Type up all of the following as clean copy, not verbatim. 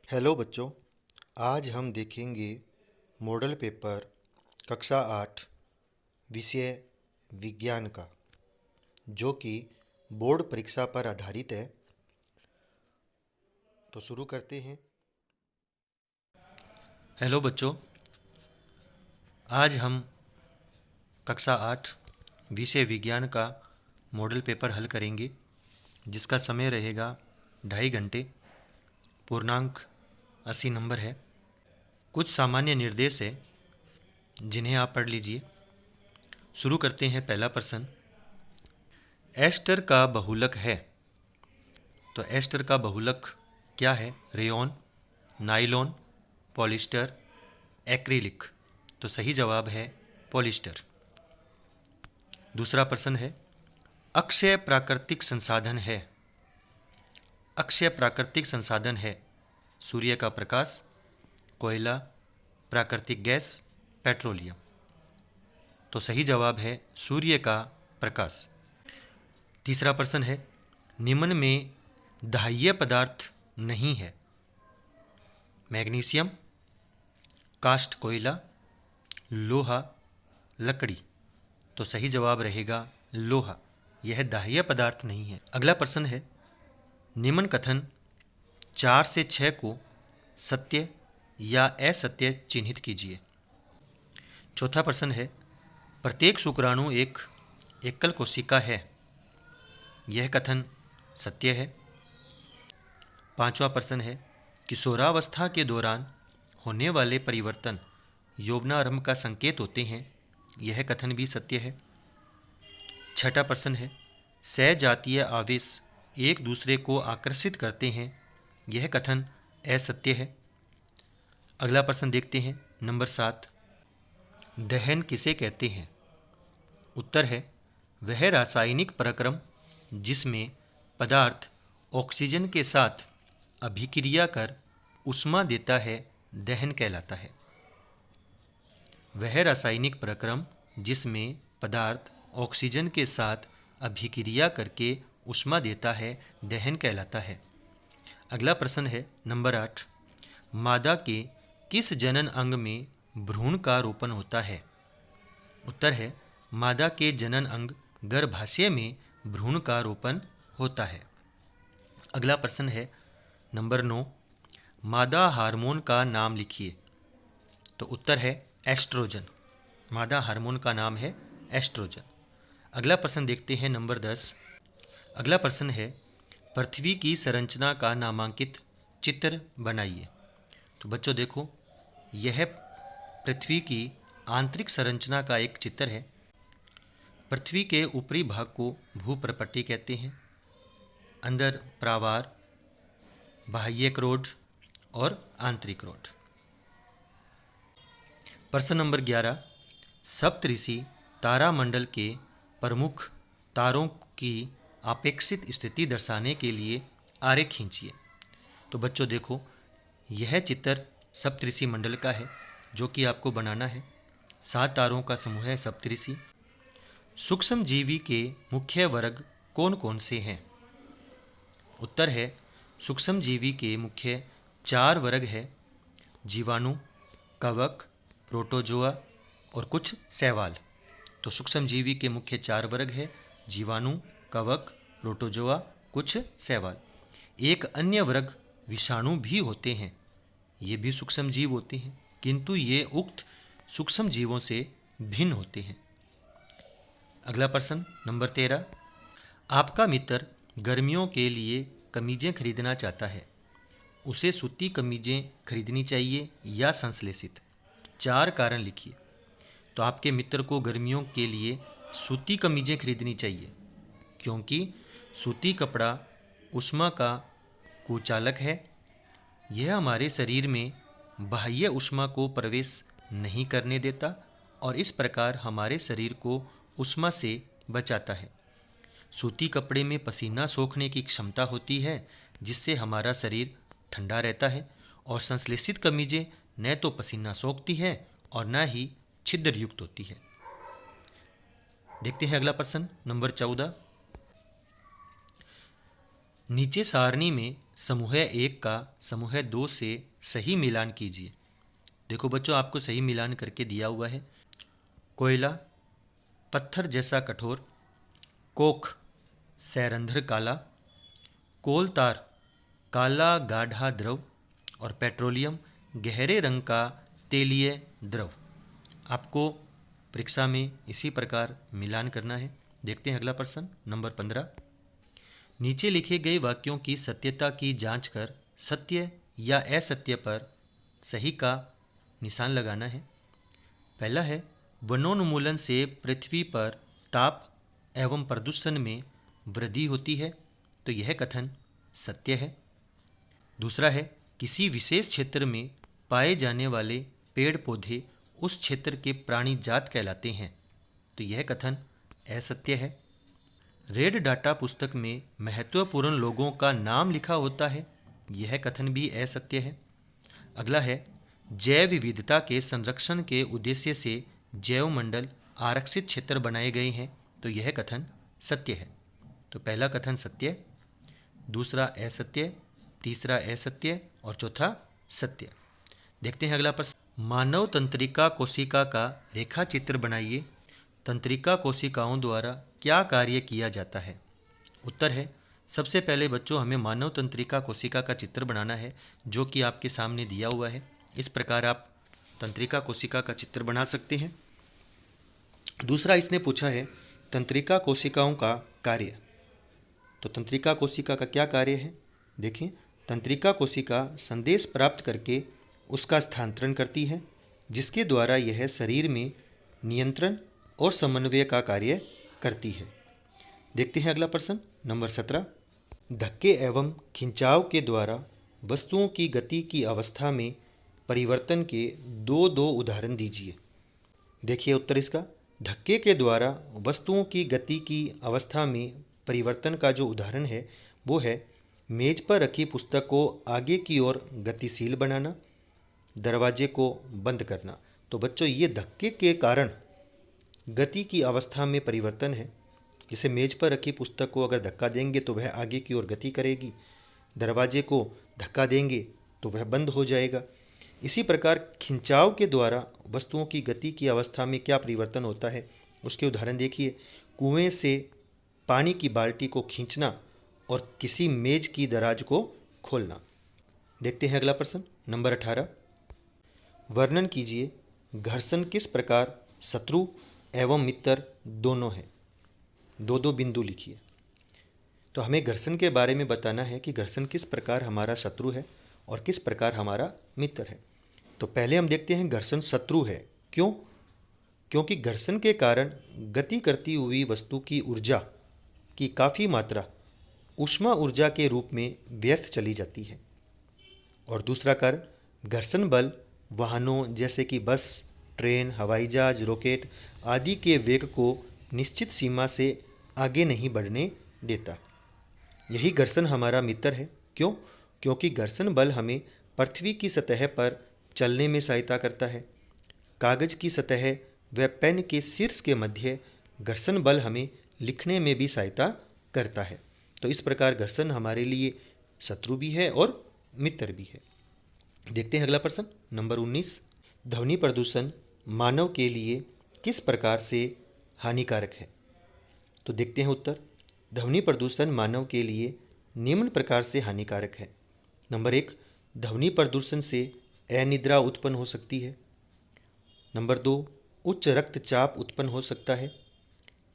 Hello बच्चों। आज हम देखेंगे मॉडल पेपर कक्षा 8 विषय विज्ञान का, जो कि बोर्ड परीक्षा पर आधारित है। तो शुरू करते हैं। हेलो बच्चों, आज हम कक्षा 8 विषय विज्ञान का मॉडल पेपर हल करेंगे, जिसका समय रहेगा 2.5 घंटे। पूर्णांक 80 नंबर है। कुछ सामान्य निर्देश है जिन्हें आप पढ़ लीजिए। शुरू करते हैं। पहला प्रश्न, एस्टर का बहुलक है। तो एस्टर का बहुलक क्या है? Rayon, nylon, polyester, acrylic. तो सही जवाब है पॉलिस्टर। दूसरा प्रश्न है, अक्षय प्राकृतिक संसाधन है। अक्षय प्राकृतिक संसाधन है सूर्य का प्रकाश, कोयला, प्राकृतिक गैस, पेट्रोलियम। तो सही जवाब है सूर्य का प्रकाश। तीसरा प्रश्न है, निम्न में दाह्य पदार्थ नहीं है। मैग्नीशियम, कास्ट कोयला, लोहा, लकड़ी। तो सही जवाब रहेगा लोहा। यह दाह्य पदार्थ नहीं है। अगला प्रश्न है, निम्न कथन 4 से 6 को सत्य या असत्य चिन्हित कीजिए। चौथा प्रश्न है, प्रत्येक शुक्राणु एक एकल कोशिका है। यह कथन सत्य है। पांचवा प्रश्न है, किशोरावस्था के दौरान होने वाले परिवर्तन यौवनारंभ का संकेत होते हैं। यह कथन भी सत्य है। छठा प्रश्न है, सजातीय आवेश एक दूसरे को आकर्षित करते हैं। यह कथन असत्य है। अगला प्रश्न देखते हैं, नंबर 7, दहन किसे कहते हैं? उत्तर है, वह रासायनिक प्रक्रम जिसमें पदार्थ ऑक्सीजन के साथ अभिक्रिया कर ऊष्मा देता है, दहन कहलाता है। वह रासायनिक प्रक्रम जिसमें पदार्थ ऑक्सीजन के साथ अभिक्रिया करके ऊष्मा देता है, दहन कहलाता है। अगला प्रश्न है, नंबर 8, मादा के किस जनन अंग में भ्रूण का रोपण होता है? उत्तर है, मादा के जनन अंग गर्भाशय में भ्रूण का रोपण होता है। अगला प्रश्न है, नंबर 9, मादा हार्मोन का नाम लिखिए। तो उत्तर है एस्ट्रोजन। मादा हार्मोन का नाम है एस्ट्रोजन। अगला प्रश्न देखते हैं, नंबर 10। अगला प्रश्न है, पृथ्वी की संरचना का नामांकित चित्र बनाइए। तो बच्चों देखो, यह पृथ्वी की आंतरिक संरचना का एक चित्र है। पृथ्वी के ऊपरी भाग को भूप्रपट्टी कहते हैं। अंदर प्रावार, बाह्यक रोड और आंतरिक रोड। प्रश्न नंबर 11, सप्तऋषि तारामंडल के प्रमुख तारों की अपेक्षित स्थिति दर्शाने के लिए आरेख खींचिए। तो बच्चों देखो, यह चित्र सप्तऋषि मंडल का है, जो कि आपको बनाना है। 7 तारों का समूह है सप्तऋषि। सूक्ष्म जीवी के मुख्य वर्ग कौन कौन से हैं? उत्तर है, सूक्ष्म जीवी के मुख्य 4 वर्ग है, जीवाणु, कवक, प्रोटोजोआ और कुछ शैवाल। तो सूक्ष्म जीवी के मुख्य 4 वर्ग है, जीवाणु, कवक, प्रोटोजोआ, कुछ शैवाल। एक अन्य वर्ग विषाणु भी होते हैं। ये भी सूक्ष्म जीव होते हैं, किंतु ये उक्त सूक्ष्म जीवों से भिन्न होते हैं। अगला प्रश्न नंबर 13, आपका मित्र गर्मियों के लिए कमीजें खरीदना चाहता है। उसे सूती कमीजें खरीदनी चाहिए या संश्लेषित? 4 कारण लिखिए। तो आपके मित्र को गर्मियों के लिए सूती कमीजें खरीदनी चाहिए, क्योंकि सूती कपड़ा ऊष्मा का कुचालक है। यह हमारे शरीर में बाह्य ऊष्मा को प्रवेश नहीं करने देता और इस प्रकार हमारे शरीर को ऊष्मा से बचाता है। सूती कपड़े में पसीना सोखने की क्षमता होती है, जिससे हमारा शरीर ठंडा रहता है। और संश्लेषित कमीजें न तो पसीना सोखती है और न ही छिद्र युक्त होती है। देखते हैं अगला प्रश्न नंबर 14, नीचे सारणी में समूह 1 का समूह 2 से सही मिलान कीजिए। देखो बच्चों, आपको सही मिलान करके दिया हुआ है। कोयला पत्थर जैसा कठोर, कोख सैरंध्र काला, कोल तार काला गाढ़ा द्रव और पेट्रोलियम गहरे रंग का तेलीय द्रव। आपको परीक्षा में इसी प्रकार मिलान करना है। देखते हैं अगला प्रश्न नंबर 15। नीचे लिखे गए वाक्यों की सत्यता की जांच कर सत्य या असत्य पर सही का निशान लगाना है। पहला है, वनोन्मूलन से पृथ्वी पर ताप एवं प्रदूषण में वृद्धि होती है, तो यह कथन सत्य है। दूसरा है, किसी विशेष क्षेत्र में पाए जाने वाले पेड़ पौधे उस क्षेत्र के प्राणी जात कहलाते हैं, तो यह कथन असत्य है। रेड डाटा पुस्तक में महत्वपूर्ण लोगों का नाम लिखा होता है, यह कथन भी असत्य है। अगला है, जैव विविधता के संरक्षण के उद्देश्य से जैव मंडल आरक्षित क्षेत्र बनाए गए हैं, तो यह कथन सत्य है। तो पहला कथन सत्य, दूसरा असत्य, तीसरा असत्य और चौथा सत्य। देखते हैं अगला प्रश्न। मानव तंत्रिका कोशिका का रेखा चित्र बनाइए। तंत्रिका कोशिकाओं द्वारा क्या कार्य किया जाता है? उत्तर है, सबसे पहले बच्चों हमें मानव तंत्रिका कोशिका का चित्र बनाना है, जो कि आपके सामने दिया हुआ है। इस प्रकार आप तंत्रिका कोशिका का चित्र बना सकते हैं। दूसरा इसने पूछा है तंत्रिका कोशिकाओं का कार्य। तो तंत्रिका कोशिका का क्या कार्य है? देखें, तंत्रिका कोशिका संदेश प्राप्त करके उसका स्थानांतरण करती है, जिसके द्वारा यह शरीर में नियंत्रण और समन्वय का कार्य करती है। देखते हैं अगला प्रश्न नंबर 17। धक्के एवं खिंचाव के द्वारा वस्तुओं की गति की अवस्था में परिवर्तन के दो उदाहरण दीजिए। देखिए उत्तर इसका, धक्के के द्वारा वस्तुओं की गति की अवस्था में परिवर्तन का जो उदाहरण है वो है मेज पर रखी पुस्तक को आगे की ओर गतिशील बनाना, दरवाजे को बंद करना। तो बच्चों, ये धक्के के कारण गति की अवस्था में परिवर्तन है। जैसे मेज पर रखी पुस्तक को अगर धक्का देंगे तो वह आगे की ओर गति करेगी, दरवाजे को धक्का देंगे तो वह बंद हो जाएगा। इसी प्रकार खिंचाव के द्वारा वस्तुओं की गति की अवस्था में क्या परिवर्तन होता है, उसके उदाहरण देखिए। कुएं से पानी की बाल्टी को खींचना और किसी मेज की दराज को खोलना। देखते हैं अगला प्रश्न नंबर 18। वर्णन कीजिए घर्षण किस प्रकार शत्रु एवं मित्र दोनों है। दो बिंदु लिखिए। तो हमें घर्षण के बारे में बताना है कि घर्षण किस प्रकार हमारा शत्रु है और किस प्रकार हमारा मित्र है। तो पहले हम देखते हैं घर्षण शत्रु है। क्यों? क्योंकि घर्षण के कारण गति करती हुई वस्तु की ऊर्जा की काफ़ी मात्रा ऊष्मा ऊर्जा के रूप में व्यर्थ चली जाती है। और दूसरा कारण घर्षण बल वाहनों जैसे कि बस, ट्रेन, हवाई जहाज, रॉकेट आदि के वेग को निश्चित सीमा से आगे नहीं बढ़ने देता। यही घर्षण हमारा मित्र है। क्यों? क्योंकि घर्षण बल हमें पृथ्वी की सतह पर चलने में सहायता करता है। कागज की सतह व पेन के शीर्ष के मध्य घर्षण बल हमें लिखने में भी सहायता करता है। तो इस प्रकार घर्षण हमारे लिए शत्रु भी है और मित्र भी है। देखते हैं अगला प्रश्न नंबर 19। ध्वनि प्रदूषण मानव के लिए किस प्रकार से हानिकारक है? तो देखते हैं उत्तर। ध्वनि प्रदूषण मानव के लिए निम्न प्रकार से हानिकारक है। नंबर 1, ध्वनि प्रदूषण से अनिद्रा उत्पन्न हो सकती है। नंबर 2, उच्च रक्तचाप उत्पन्न हो सकता है।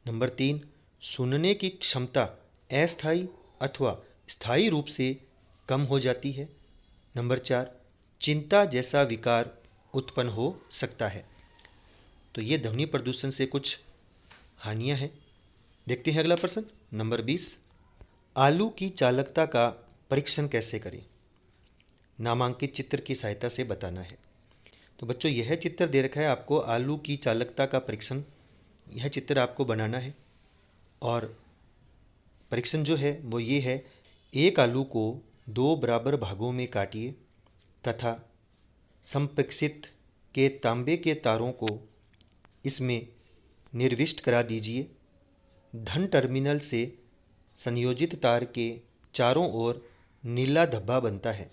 नंबर 3, सुनने की क्षमता अस्थायी अथवा स्थायी रूप से कम हो जाती है। नंबर 4, चिंता जैसा विकार उत्पन्न हो सकता है। तो ये ध्वनि प्रदूषण से कुछ हानियां हैं। देखते हैं अगला प्रश्न नंबर 20। आलू की चालकता का परीक्षण कैसे करें? नामांकित चित्र की सहायता से बताना है। तो बच्चों, यह चित्र दे रखा है आपको आलू की चालकता का परीक्षण। यह चित्र आपको बनाना है और परीक्षण जो है वो ये है, एक आलू को 2 बराबर भागों में काटिए तथा संप्रेक्षित के तांबे के तारों को इसमें निर्विष्ट करा दीजिए। धन टर्मिनल से संयोजित तार के चारों ओर नीला धब्बा बनता है।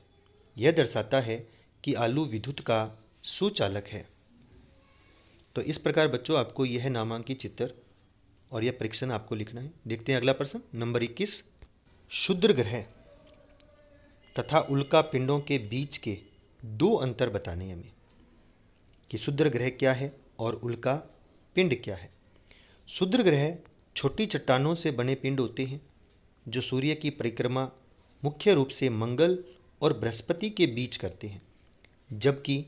यह दर्शाता है कि आलू विद्युत का सुचालक है। तो इस प्रकार बच्चों आपको यह नामांकित चित्र और यह परीक्षण आपको लिखना है। देखते हैं अगला प्रश्न नंबर 21। क्षुद्र ग्रह तथा उल्का पिंडों के बीच के दो अंतर बताने हमें कि क्षुद्र ग्रह क्या है और उल्का पिंड क्या है। क्षुद्र ग्रह छोटी चट्टानों से बने पिंड होते हैं जो सूर्य की परिक्रमा मुख्य रूप से मंगल और बृहस्पति के बीच करते हैं, जबकि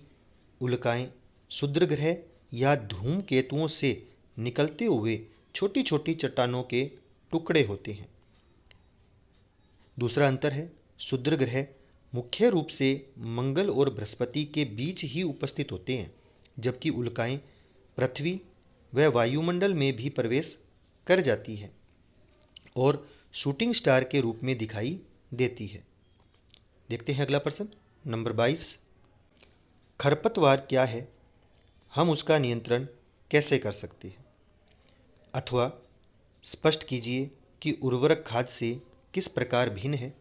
उल्काएं क्षुद्र ग्रह या धूमकेतुओं से निकलते हुए छोटी छोटी चट्टानों के टुकड़े होते हैं। दूसरा अंतर है, क्षुद्र ग्रह मुख्य रूप से मंगल और बृहस्पति के बीच ही उपस्थित होते हैं, जबकि उल्काएं पृथ्वी व वायुमंडल में भी प्रवेश कर जाती है और शूटिंग स्टार के रूप में दिखाई देती है। देखते हैं अगला प्रश्न नंबर 22। खरपतवार क्या है, हम उसका नियंत्रण कैसे कर सकते हैं? अथवा स्पष्ट कीजिए कि उर्वरक खाद से किस प्रकार भिन्न है,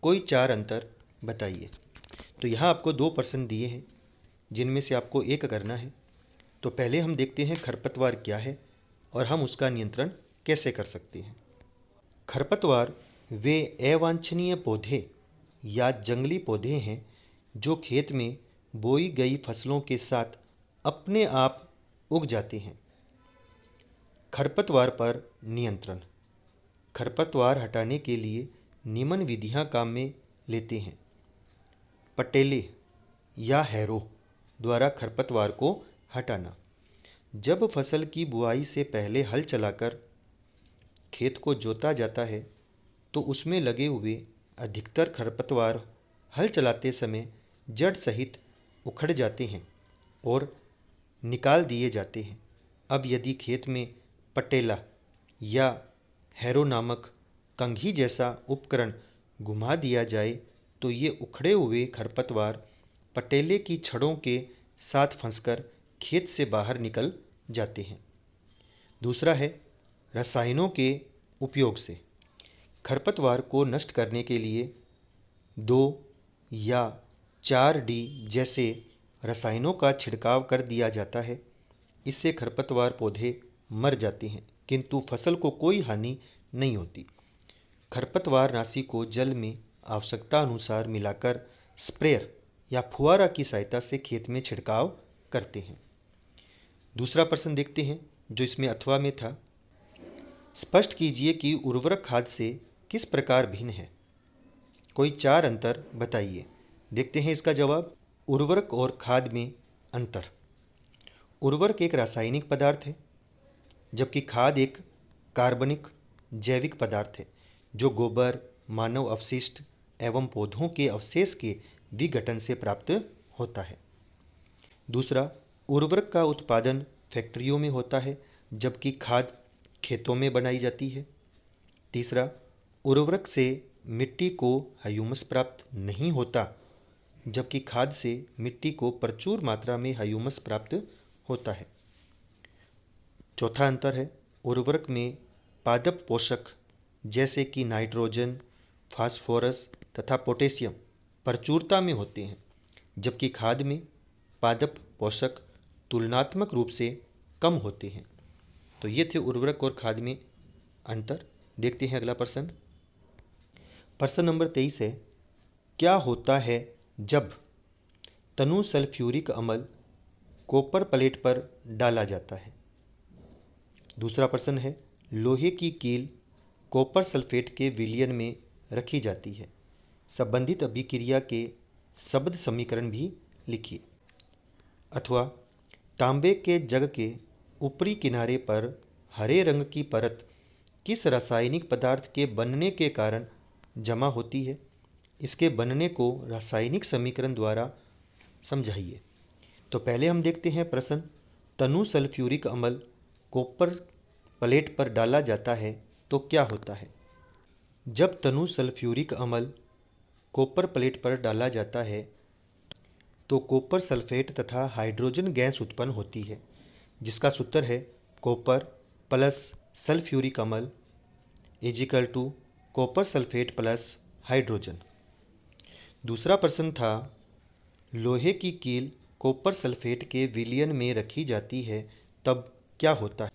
कोई 4 अंतर बताइए। तो यहाँ आपको 2 प्रश्न दिए हैं जिनमें से आपको एक करना है। तो पहले हम देखते हैं खरपतवार क्या है और हम उसका नियंत्रण कैसे कर सकते हैं। खरपतवार वे अवांछनीय पौधे या जंगली पौधे हैं जो खेत में बोई गई फसलों के साथ अपने आप उग जाते हैं। खरपतवार पर नियंत्रण। खरपतवार हटाने के लिए निम्न विधियां काम में लेते हैं। पटेले या हैरो द्वारा खरपतवार को हटाना। जब फसल की बुआई से पहले हल चलाकर खेत को जोता जाता है तो उसमें लगे हुए अधिकतर खरपतवार हल चलाते समय जड़ सहित उखड़ जाते हैं और निकाल दिए जाते हैं। अब यदि खेत में पटेला या हैरो नामक कंघी जैसा उपकरण घुमा दिया जाए तो ये उखड़े हुए खरपतवार पटेले की छड़ों के साथ फंसकर खेत से बाहर निकल जाते हैं। दूसरा है रसायनों के उपयोग से। खरपतवार को नष्ट करने के लिए 2 या 4D जैसे रसायनों का छिड़काव कर दिया जाता है। इससे खरपतवार पौधे मर जाते हैं किंतु फसल को कोई हानि नहीं होती। खरपतवार नाशी को जल में आवश्यकता अनुसार मिलाकर स्प्रेयर या फुहारा की सहायता से खेत में छिड़काव करते हैं। दूसरा प्रश्न देखते हैं जो इसमें अथवा में था। स्पष्ट कीजिए कि उर्वरक खाद से किस प्रकार भिन्न है, कोई 4 अंतर बताइए। देखते हैं इसका जवाब। उर्वरक और खाद में अंतर। उर्वरक एक रासायनिक पदार्थ है जबकि खाद एक कार्बनिक जैविक पदार्थ है जो गोबर, मानव अपशिष्ट एवं पौधों के अवशेष के विघटन से प्राप्त होता है। दूसरा, उर्वरक का उत्पादन फैक्ट्रियों में होता है जबकि खाद खेतों में बनाई जाती है। तीसरा, उर्वरक से मिट्टी को ह्यूमस प्राप्त नहीं होता जबकि खाद से मिट्टी को प्रचुर मात्रा में ह्यूमस प्राप्त होता है। चौथा अंतर है, उर्वरक में पादप पोषक जैसे कि नाइट्रोजन, फास्फोरस तथा पोटेशियम प्रचुरता में होते हैं जबकि खाद में पादप पोषक तुलनात्मक रूप से कम होते हैं। तो ये थे उर्वरक और खाद में अंतर। देखते हैं अगला प्रश्न। प्रश्न नंबर 23 है, क्या होता है जब तनु सल्फ्यूरिक अम्ल कॉपर प्लेट पर डाला जाता है? दूसरा प्रश्न है, लोहे की कील कॉपर सल्फेट के विलयन में रखी जाती है। संबंधित अभिक्रिया के शब्द समीकरण भी लिखिए। अथवा तांबे के जग के ऊपरी किनारे पर हरे रंग की परत किस रासायनिक पदार्थ के बनने के कारण जमा होती है? इसके बनने को रासायनिक समीकरण द्वारा समझाइए। तो पहले हम देखते हैं प्रश्न। तनु सल्फ्यूरिक अम्ल कॉपर प्लेट पर डाला जाता है तो क्या होता है? जब तनु सल्फ्यूरिक अम्ल कॉपर प्लेट पर डाला जाता है तो कॉपर सल्फेट तथा हाइड्रोजन गैस उत्पन्न होती है जिसका सूत्र है कॉपर प्लस सल्फ्यूरिक अम्ल equal to copper sulphate plus hydrogen. दूसरा प्रश्न था, लोहे की कील कॉपर सल्फेट के विलयन में रखी जाती है तब क्या होता है?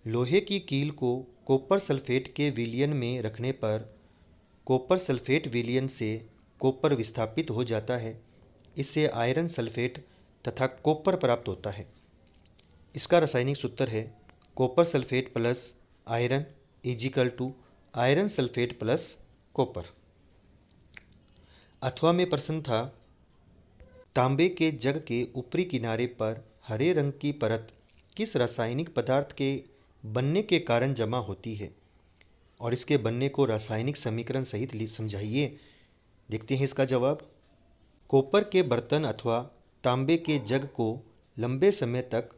लोहे की कील को कॉपर सल्फेट के विलयन में रखने पर कॉपर सल्फेट विलयन से कॉपर विस्थापित हो जाता है। इससे आयरन सल्फेट तथा कॉपर प्राप्त होता है। इसका रासायनिक सूत्र है copper sulphate plus iron equal to iron sulphate plus copper. अथवा में प्रश्न था, तांबे के जग के ऊपरी किनारे पर हरे रंग की परत किस रासायनिक पदार्थ के बनने के कारण जमा होती है और इसके बनने को रासायनिक समीकरण सहित समझाइए। देखते हैं इसका जवाब। कॉपर के बर्तन अथवा तांबे के जग को लंबे समय तक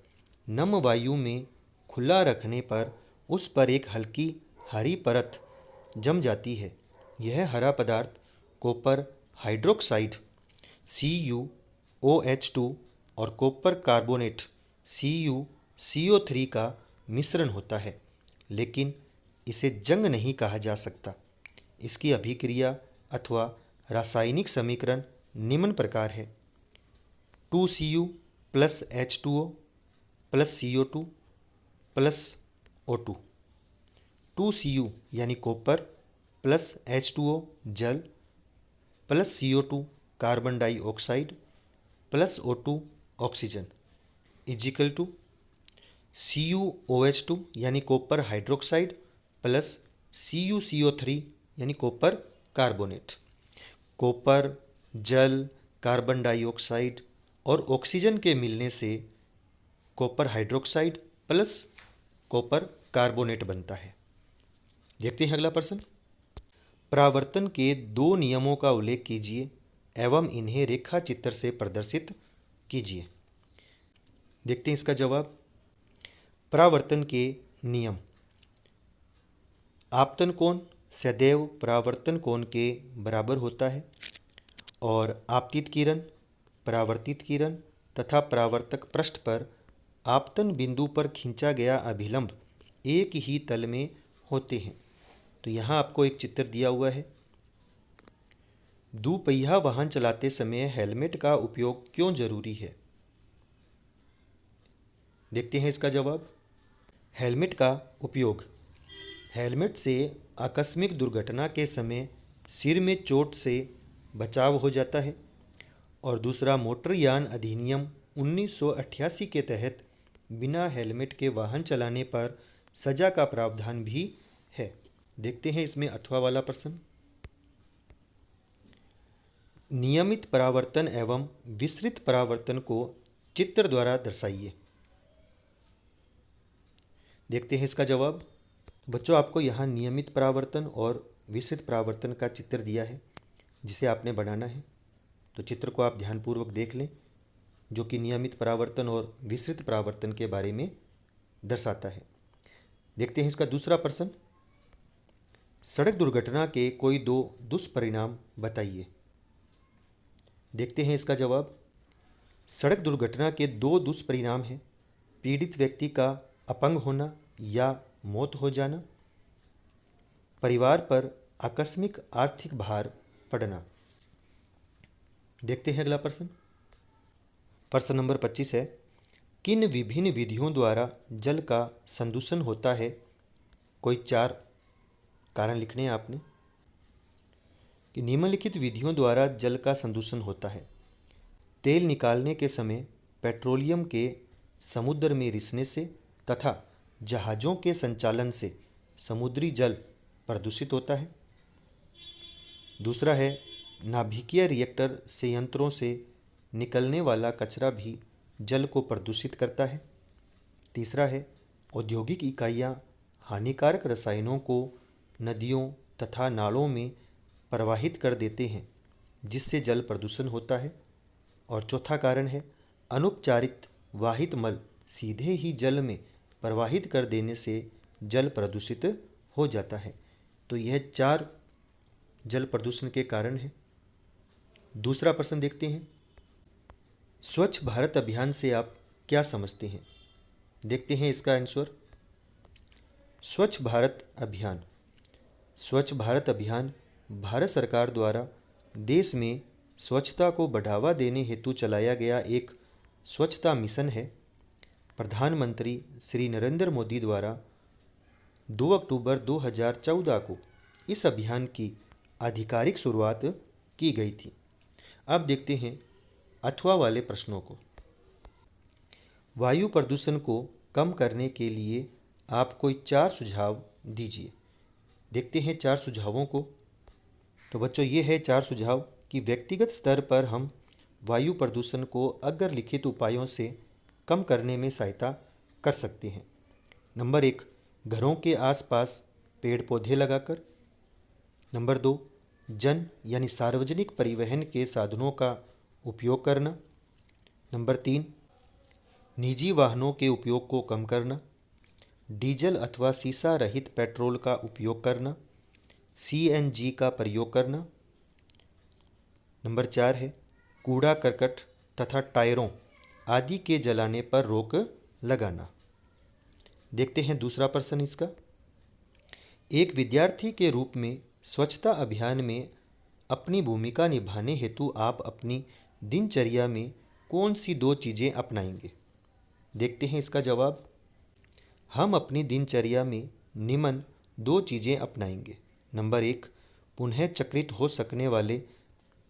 नम वायु में खुला रखने पर उस पर एक हल्की हरी परत जम जाती है। यह हरा पदार्थ कॉपर हाइड्रोक्साइड CuOH2 और कॉपर कार्बोनेट CuCO3 का मिश्रण होता है, लेकिन इसे जंग नहीं कहा जा सकता। इसकी अभिक्रिया अथवा रासायनिक समीकरण निम्न प्रकार है: 2Cu plus H2O plus CO2 plus O2। 2Cu यानी कॉपर प्लस H2O जल plus CO2 carbon dioxide plus O2 oxygen equal to CuOH2 यानी कॉपर हाइड्रोक्साइड प्लस CuCO3 यानी कॉपर कार्बोनेट। कॉपर, जल, कार्बन डाइऑक्साइड और ऑक्सीजन के मिलने से copper hydroxide plus copper carbonate बनता है। देखते हैं अगला प्रश्न। परावर्तन के दो नियमों का उल्लेख कीजिए एवं इन्हें रेखा चित्र से प्रदर्शित कीजिए। देखते हैं इसका जवाब। परावर्तन के नियम। आपतन कोण सदैव परावर्तन कोण के बराबर होता है और आपतित किरण, परावर्तित किरण तथा परावर्तक पृष्ठ पर आपतन बिंदु पर खींचा गया अभिलंब एक ही तल में होते हैं। तो यहाँ आपको एक चित्र दिया हुआ है। दुपहिया वाहन चलाते समय हेलमेट का उपयोग क्यों जरूरी है? देखते हैं इसका जवाब। हेलमेट का उपयोग हेलमेट से आकस्मिक दुर्घटना के समय सिर में चोट से बचाव हो जाता है और दूसरा, मोटर यान अधिनियम 1988 के तहत बिना हेलमेट के वाहन चलाने पर सजा का प्रावधान भी है। देखते हैं इसमें अथवा वाला प्रश्न। नियमित परावर्तन एवं विस्तृत परावर्तन को चित्र द्वारा दर्शाइए। देखते हैं इसका जवाब। बच्चों, आपको यहाँ नियमित परावर्तन और विस्तृत परावर्तन का चित्र दिया है जिसे आपने बनाना है। तो चित्र को आप ध्यानपूर्वक देख लें, जो कि नियमित परावर्तन और विस्तृत परावर्तन के बारे में दर्शाता है। देखते हैं इसका दूसरा प्रश्न। सड़क दुर्घटना के कोई दो दुष्परिणाम बताइए। देखते हैं इसका जवाब। सड़क दुर्घटना के दो दुष्परिणाम हैं: पीड़ित व्यक्ति का अपंग होना या मौत हो जाना, परिवार पर आकस्मिक आर्थिक भार पड़ना। देखते हैं अगला प्रश्न। प्रश्न नंबर 25 है, किन विभिन्न विधियों द्वारा जल का संदूषण होता है? कोई 4 कारण लिखने हैं आपने कि निम्नलिखित विधियों द्वारा जल का संदूषण होता है। तेल निकालने के समय पेट्रोलियम के समुद्र में रिसने से तथा जहाज़ों के संचालन से समुद्री जल प्रदूषित होता है। दूसरा है, नाभिकीय रिएक्टर संयंत्रों से निकलने वाला कचरा भी जल को प्रदूषित करता है। तीसरा है, औद्योगिक इकाइयाँ हानिकारक रसायनों को नदियों तथा नालों में प्रवाहित कर देते हैं, जिससे जल प्रदूषण होता है। और चौथा कारण है, अनुपचारित वाहित मल सीधे ही जल में प्रवाहित कर देने से जल प्रदूषित हो जाता है। तो यह 4 जल प्रदूषण के कारण हैं। दूसरा प्रश्न देखते हैं। स्वच्छ भारत अभियान से आप क्या समझते हैं? देखते हैं इसका आंसर। स्वच्छ भारत अभियान। स्वच्छ भारत अभियान भारत सरकार द्वारा देश में स्वच्छता को बढ़ावा देने हेतु चलाया गया एक स्वच्छता मिशन है। प्रधानमंत्री श्री नरेंद्र मोदी द्वारा 2 अक्टूबर 2014 को इस अभियान की आधिकारिक शुरुआत की गई थी। अब देखते हैं अथवा वाले प्रश्नों को। वायु प्रदूषण को कम करने के लिए आप कोई 4 सुझाव दीजिए। देखते हैं 4 सुझावों को। तो बच्चों, ये है 4 सुझाव कि व्यक्तिगत स्तर पर हम वायु प्रदूषण को अग्रलिखित उपायों से कम करने में सहायता कर सकते हैं। नंबर 1, घरों के आसपास पेड़ पौधे लगाकर। नंबर 2, जन यानी सार्वजनिक परिवहन के साधनों का उपयोग करना। नंबर 3, निजी वाहनों के उपयोग को कम करना। डीजल अथवा सीसा रहित पेट्रोल का उपयोग करना। सीएनजी का प्रयोग करना। नंबर 4 है कूड़ा करकट तथा टायरों आदि के जलाने पर रोक लगाना। देखते हैं दूसरा प्रश्न इसका। एक विद्यार्थी के रूप में स्वच्छता अभियान में अपनी भूमिका निभाने हेतु आप अपनी दिनचर्या में कौन सी 2 चीज़ें अपनाएंगे? देखते हैं इसका जवाब। हम अपनी दिनचर्या में निम्न 2 चीज़ें अपनाएंगे। नंबर 1, पुनः चक्रित हो सकने वाले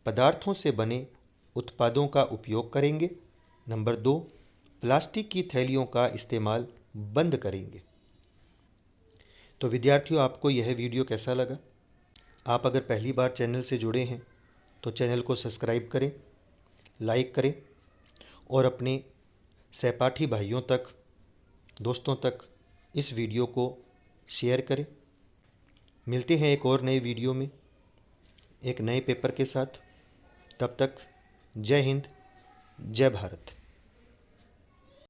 पदार्थों से बने उत्पादों का उपयोग करेंगे। नंबर 2, प्लास्टिक की थैलियों का इस्तेमाल बंद करेंगे। तो विद्यार्थियों, आपको यह वीडियो कैसा लगा? आप अगर पहली बार चैनल से जुड़े हैं तो चैनल को सब्सक्राइब करें, लाइक करें और अपने सहपाठी भाइयों तक, दोस्तों तक इस वीडियो को शेयर करें। मिलते हैं एक और नए वीडियो में एक नए पेपर के साथ। तब तक जय हिंद, जय भारत।